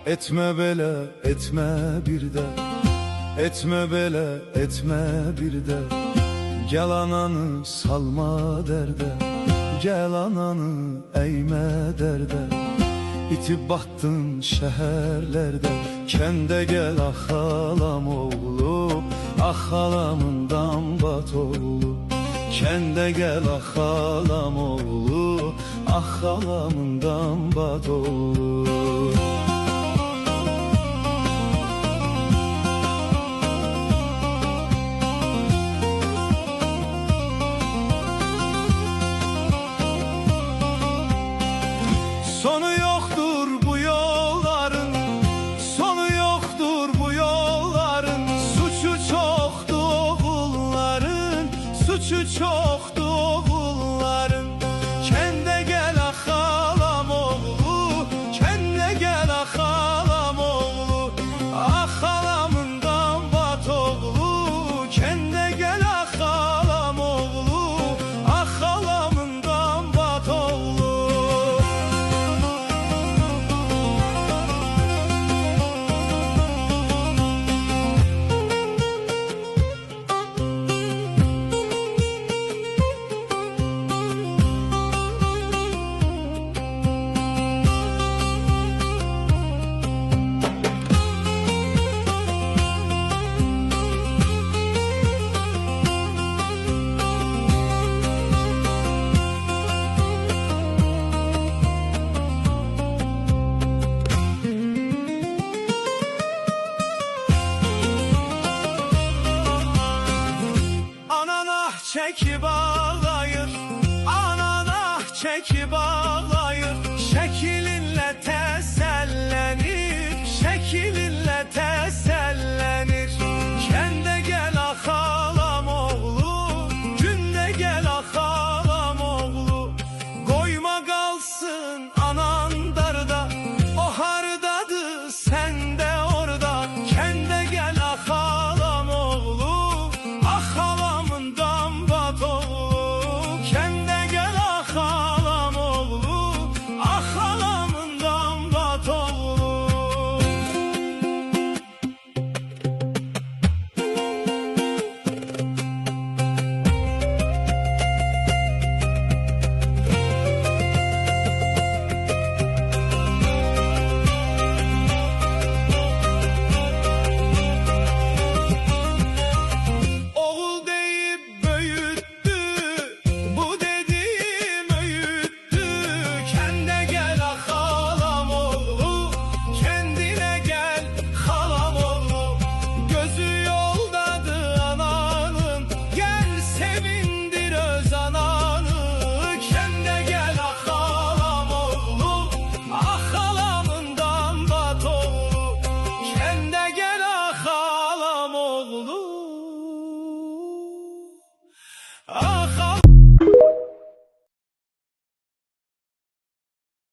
Etme bela, etme bir de, etme bela, etme bir de. Gel ananı salma derde, gel ananı eğme derde. İtip battın şehirlerde, kende gel ah halam oğlu, ah halamından bat oğlu. Kende gel ah halam oğlu, ah halamından bat oğlu. Sonu yoktur bu yolların, sonu yoktur bu yolların. Suçu çoktu oğulların, suçu çoktu oğulların. Kende gel ah halam oğlu, kende gel ah halam oğlu. Ah halamından bat oğlu, kende gel ah halam oğlu. Ah halamından bat oğlu. Çekip ağlayır, anana çekip ağlayır.